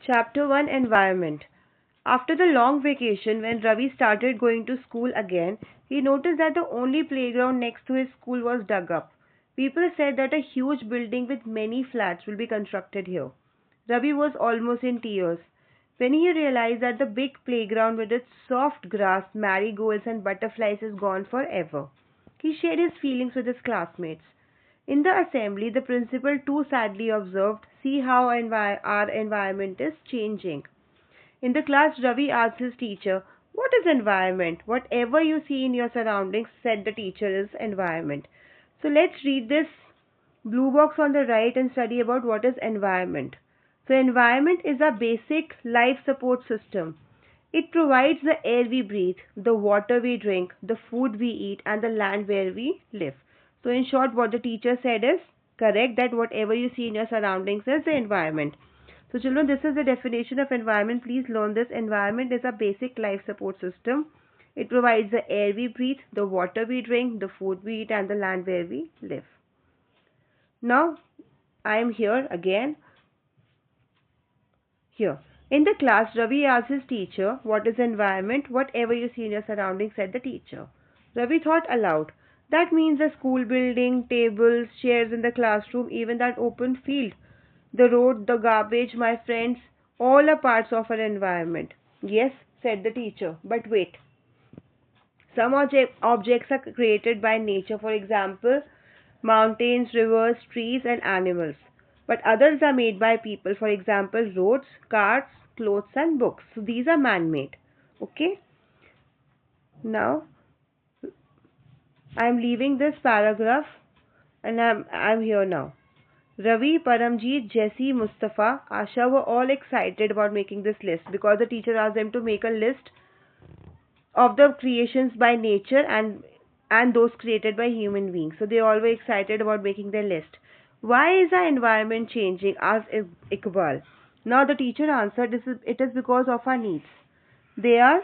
Chapter 1, Environment. After the long vacation, when Ravi started going to school again, he noticed that the only playground next to his school was dug up. People said that a huge building with many flats will be constructed here. Ravi was almost in tears when he realized that the big playground with its soft grass, marigolds, and butterflies is gone forever. He shared his feelings with his classmates. In the assembly, the principal too sadly observed, "See how our environment is changing." In the class, Ravi asked his teacher, "What is environment?" "Whatever you see in your surroundings," said the teacher, "is environment." So let's read this blue box on the right and study about what is environment. So environment is a basic life support system. It provides the air we breathe, the water we drink, the food we eat, and the land where we live. So in short, what the teacher said is correct, that whatever you see in your surroundings is the environment. So children, this is the definition of environment. Please learn this. Environment is a basic life support system. It provides the air we breathe, the water we drink, the food we eat, and the land where we live. Now, I am here again. Here. In the class, Ravi asked his teacher, "What is environment?" "Whatever you see in your surroundings," said the teacher. Ravi thought aloud. That means the school building, tables, chairs in the classroom, even that open field, the road, the garbage, my friends, all are parts of our environment. Yes, said the teacher, but wait. Some objects are created by nature, for example, mountains, rivers, trees, and animals. But others are made by people, for example, roads, cars, clothes, and books. So these are man made. Okay? Now, I am leaving this paragraph and I'm here now. Ravi, Paramjeet, Jesse, Mustafa, Asha were all excited about making this list because the teacher asked them to make a list of the creations by nature and those created by human beings. So they all were excited about making their list. Why is our environment changing? Asked Iqbal. Now the teacher answered, it is because of our needs. They are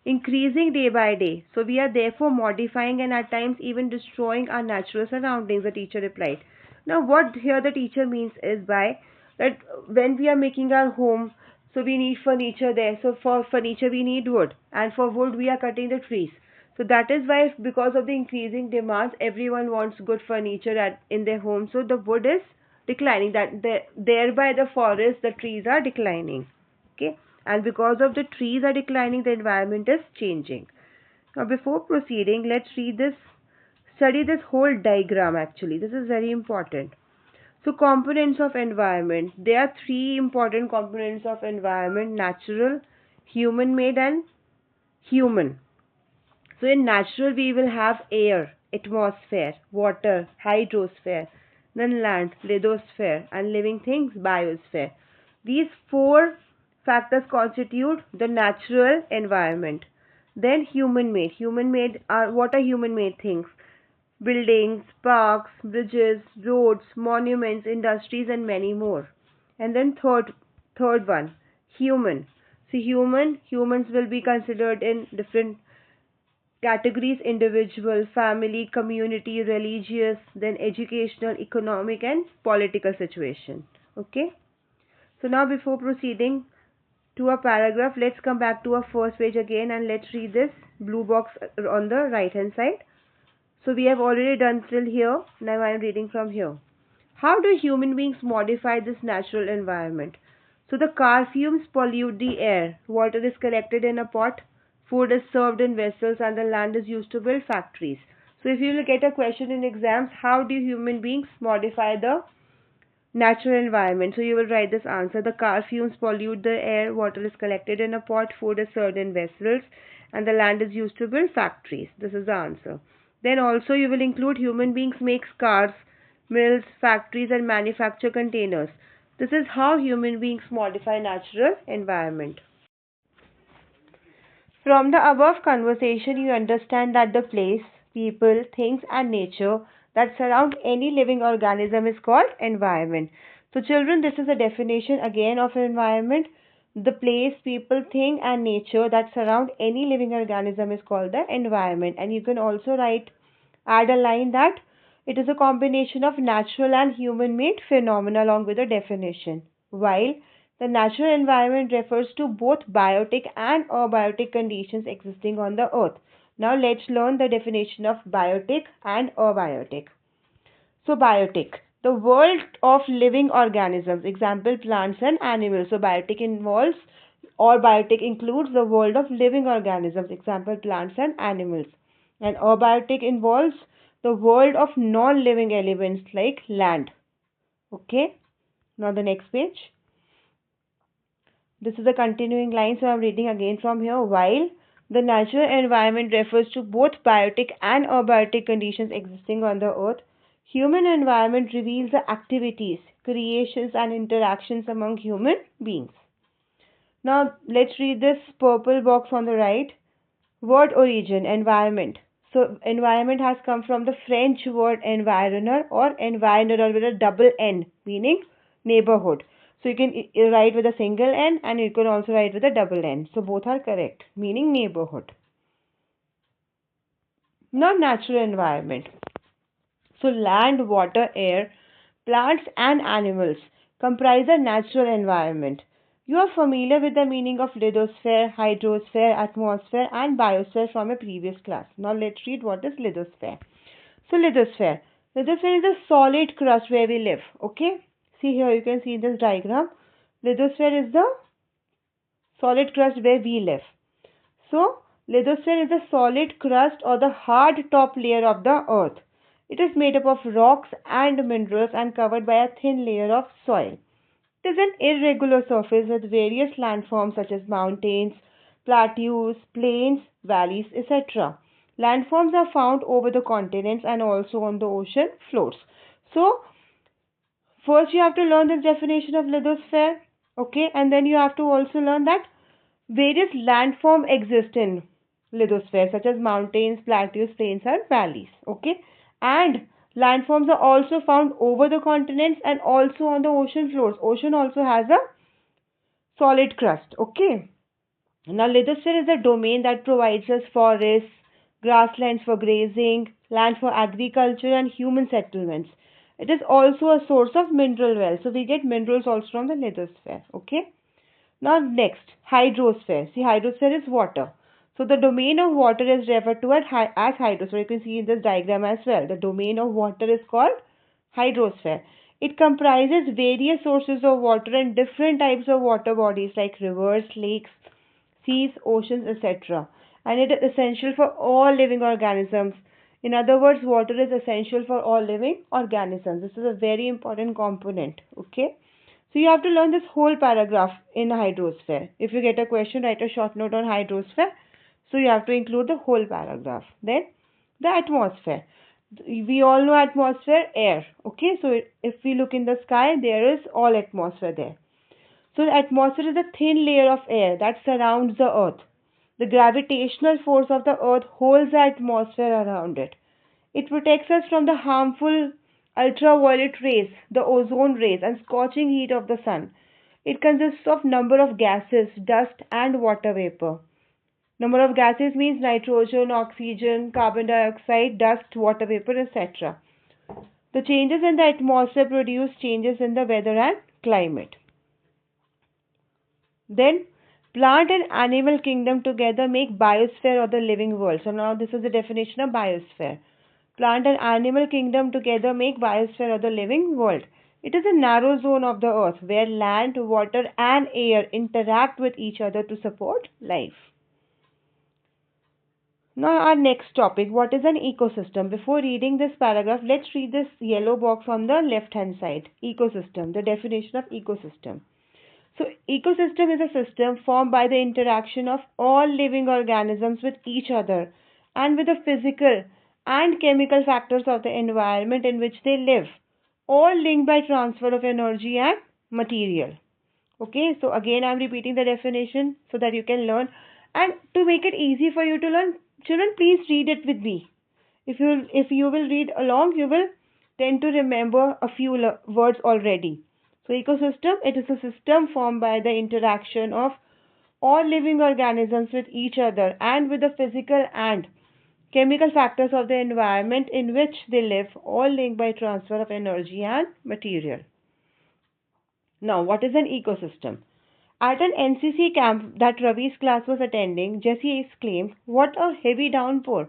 increasing day by day. So we are therefore modifying and at times even destroying our natural surroundings, the teacher replied. Now what here the teacher means is by that when we are making our home, so we need furniture there. So for furniture we need wood, and for wood we are cutting the trees. So that is why, because of the increasing demands, everyone wants good furniture in their home. So the wood is declining. Thereby the forest, the trees are declining. Okay, and because of the trees are declining, the environment is changing. Now before proceeding, let's study this whole diagram. Actually, this is very important. So components of environment, there are three important components of environment: natural, human made, and human. So in natural we will have air, atmosphere, water, hydrosphere, then land, lithosphere, and living things, biosphere. These four factors constitute the natural environment. Then human made. Human made are, what are human made things? Buildings, parks, bridges, roads, monuments, industries, and many more. And then third one, human. See, humans will be considered in different categories: individual, family, community, religious, then educational, economic, and political situation. Okay. So now before proceeding to a paragraph, let's come back to our first page again and let's read this blue box on the right hand side. So we have already done till here. Now I am reading from here. How do human beings modify this natural environment? So the car fumes pollute the air. Water is collected in a pot. Food is served in vessels, and the land is used to build factories. So if you will get a question in exams, how do human beings modify the natural environment? So you will write this answer. The car fumes pollute the air. Water is collected in a pot. Food is served in vessels, and the land is used to build factories. This is the answer. Then also you will include human beings make cars, mills, factories, and manufacture containers. This is how human beings modify natural environment. From the above conversation, you understand that the place, people, things, and nature that surround any living organism is called environment. So children, this is a definition again of environment. The place, people, thing, and nature that surround any living organism is called the environment. And you can also add a line that it is a combination of natural and human made phenomena along with a definition. while the natural environment refers to both biotic and abiotic conditions existing on the earth. Now let's learn the definition of biotic and abiotic. So biotic, the world of living organisms, example plants and animals. So biotic involves or biotic includes the world of living organisms, example plants and animals. And abiotic involves the world of non-living elements like land. Okay, now the next page. This is a continuing line, so I'm reading again from here. While the natural environment refers to both biotic and abiotic conditions existing on the earth, human environment reveals the activities, creations, and interactions among human beings. Now, let's read this purple box on the right. Word origin, environment. So, environment has come from the French word environner or environner with a double N, meaning neighborhood. So, you can write with a single N and you can also write with a double N. So, both are correct, meaning neighborhood. Now, natural environment. So, land, water, air, plants, and animals comprise a natural environment. You are familiar with the meaning of lithosphere, hydrosphere, atmosphere, and biosphere from a previous class. Now, let's read what is lithosphere. So, lithosphere. Lithosphere is a solid crust where we live. Okay? See here, you can see this diagram. Lithosphere is the solid crust where we live. So, lithosphere is the solid crust or the hard top layer of the earth. It is made up of rocks and minerals and covered by a thin layer of soil. It is an irregular surface with various landforms such as mountains, plateaus, plains, valleys, etc. Landforms are found over the continents and also on the ocean floors. So, first you have to learn this definition of lithosphere, okay, and then you have to also learn that various landforms exist in lithosphere such as mountains, plateaus, plains and valleys. Okay. And landforms are also found over the continents and also on the ocean floors. Ocean also has a solid crust. Okay. Now lithosphere is a domain that provides us forests, grasslands for grazing, land for agriculture and human settlements. It is also a source of mineral wealth. So we get minerals also from the lithosphere. Okay. Now next, hydrosphere. See, hydrosphere is water. So the domain of water is referred to as hydrosphere. You can see in this diagram as well. The domain of water is called hydrosphere. It comprises various sources of water and different types of water bodies like rivers, lakes, seas, oceans, etc. And it is essential for all living organisms. In other words, water is essential for all living organisms. This is a very important component. Okay. So you have to learn this whole paragraph in hydrosphere. If you get a question, write a short note on hydrosphere. So you have to include the whole paragraph. Then the atmosphere. We all know atmosphere, air. Okay, so if we look in the sky, there is all atmosphere there. So the atmosphere is a thin layer of air that surrounds the earth. The gravitational force of the earth holds the atmosphere around it. It protects us from the harmful ultraviolet rays, the ozone rays, and scorching heat of the sun. It consists of number of gases, dust, and water vapor. Number of gases means nitrogen, oxygen, carbon dioxide, dust, water vapor, etc. The changes in the atmosphere produce changes in the weather and climate. Then, plant and animal kingdom together make biosphere or the living world. So now this is the definition of biosphere. Plant and animal kingdom together make biosphere or the living world. It is a narrow zone of the earth where land, water and air interact with each other to support life. Now our next topic, what is an ecosystem? Before reading this paragraph, let's read this yellow box on the left hand side. Ecosystem, the definition of ecosystem. So ecosystem is a system formed by the interaction of all living organisms with each other and with the physical and chemical factors of the environment in which they live, all linked by transfer of energy and material. Okay, so again I'm repeating the definition so that you can learn, and to make it easy for you to learn, children, please read it with me. If you will read along, you will tend to remember a few words already. So ecosystem, it is a system formed by the interaction of all living organisms with each other and with the physical and chemical factors of the environment in which they live, all linked by transfer of energy and material. Now, what is an ecosystem? At an NCC camp that Ravi's class was attending, Jesse exclaimed, "What a heavy downpour!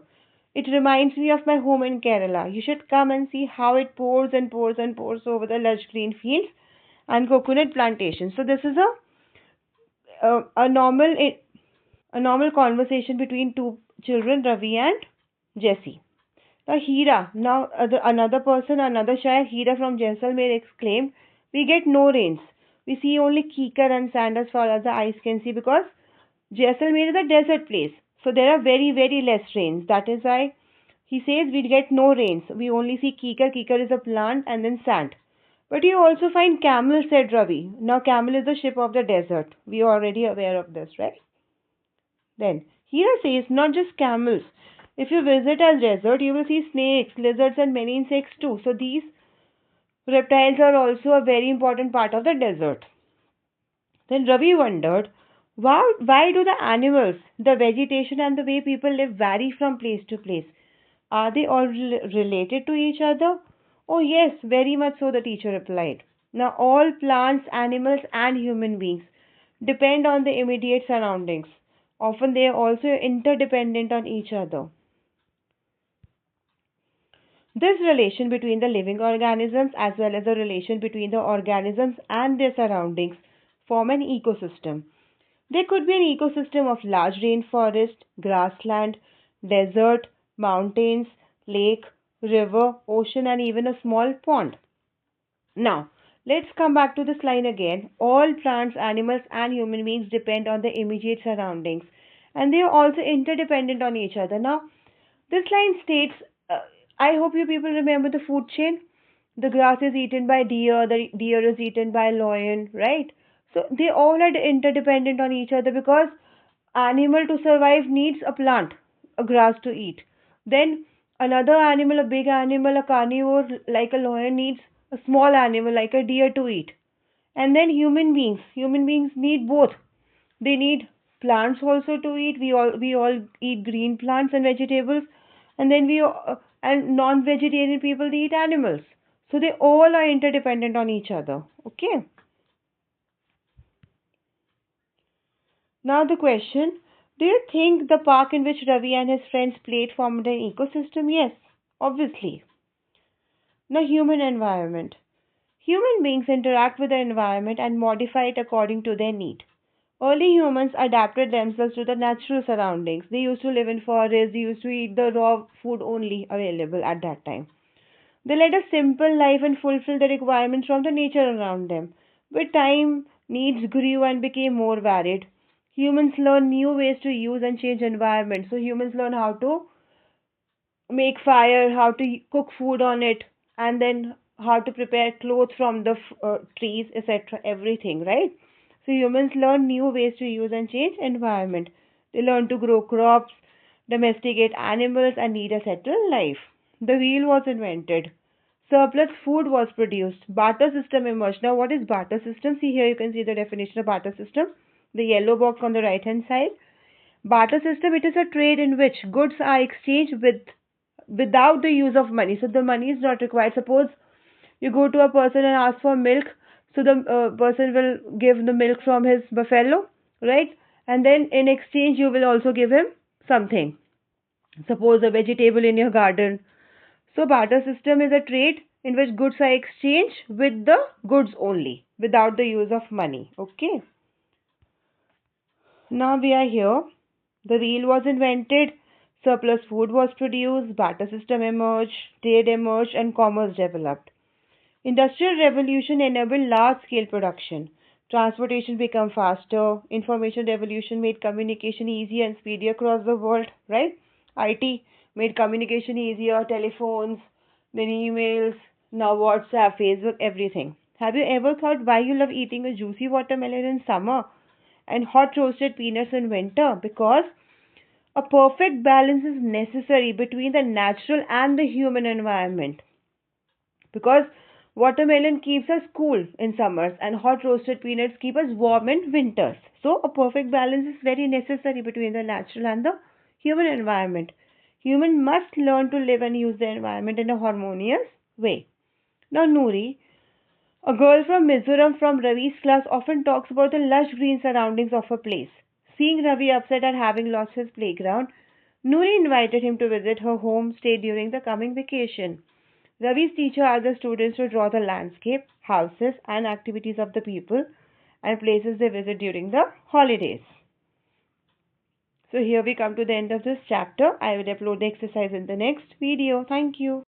It reminds me of my home in Kerala. You should come and see how it pours and pours and pours over the lush green fields and coconut plantations." So this is a normal conversation between two children, Ravi and Jesse. Now Hira, another person, another Shire, Hira from Jaisalmer exclaimed, "We get no rains. We see only kikar and sand as far as the eyes can see because Jaisalmer is a desert place. So there are very, very less rains. That is why he says we get no rains. We only see kikar. Kikar is a plant and then sand. But you also find camel, said Ravi. Now camel is the ship of the desert. We are already aware of this, right? Then, Hira says not just camels. If you visit a desert, you will see snakes, lizards, and many insects too. So, these reptiles are also a very important part of the desert. Then Ravi wondered, why do the animals, the vegetation, and the way people live vary from place to place? Are they all related to each other? Oh, yes, very much so, the teacher replied. Now, all plants, animals, and human beings depend on the immediate surroundings. Often, they are also interdependent on each other. This relation between the living organisms as well as the relation between the organisms and their surroundings form an ecosystem. There could be an ecosystem of large rainforest, grassland, desert, mountains, lake, river, ocean, and even a small pond. Now, let's come back to this line again. All plants, animals, and human beings depend on the immediate surroundings, and they are also interdependent on each other. Now, this line states, uh, I hope you people remember the food chain. The grass is eaten by deer, the deer is eaten by lion, right? So they all are interdependent on each other because animal to survive needs a plant, a grass to eat. Then another animal, a big animal, a carnivore like a lion needs a small animal like a deer to eat. And then human beings need both. They need plants also to eat. We all eat green plants and vegetables, and then and non-vegetarian people they eat animals. So they all are interdependent on each other. Okay. Now the question: do you think the park in which Ravi and his friends played formed an ecosystem? Yes, obviously. Now human environment. Human beings interact with the environment and modify it according to their need. Early humans adapted themselves to the natural surroundings. They used to live in forests, they used to eat the raw food only available at that time. They led a simple life and fulfilled the requirements from the nature around them. With time, needs grew and became more varied. Humans learn new ways to use and change environments. So humans learn how to make fire, how to cook food on it, and then how to prepare clothes from the trees, etc. Everything, right? So humans learn new ways to use and change environment. They learn to grow crops, domesticate animals, and lead a settled life. The wheel was invented. Surplus food was produced. Barter system emerged. Now, what is barter system? See here, you can see the definition of barter system. The yellow box on the right hand side. Barter system, it is a trade in which goods are exchanged without the use of money. So the money is not required. Suppose you go to a person and ask for milk, so the person will give the milk from his buffalo, right? And then in exchange, you will also give him something. Suppose a vegetable in your garden. So barter system is a trade in which goods are exchanged with the goods only, without the use of money. Okay. Now we are here. The wheel was invented, surplus food was produced, barter system emerged, trade emerged, and commerce developed. Industrial revolution enabled large scale production. Transportation became faster. Information revolution made communication easier and speedier across the world, right? IT made communication easier, telephones, then emails, now WhatsApp, Facebook, everything. Have you ever thought why you love eating a juicy watermelon in summer and hot roasted peanuts in winter? Because a perfect balance is necessary between the natural and the human environment. Because watermelon keeps us cool in summers and hot roasted peanuts keep us warm in winters. So a perfect balance is very necessary between the natural and the human environment. Human must learn to live and use the environment in a harmonious way. Now, Noori, A girl from Mizoram from Ravi's class often talks about the lush green surroundings of her place. Seeing Ravi upset at having lost his playground, Noori invited him to visit her home stay during the coming vacation. Ravi's teacher asked the students to draw the landscape, houses, and activities of the people and places they visit during the holidays. So here we come to the end of this chapter. I will upload the exercise in the next video. Thank you.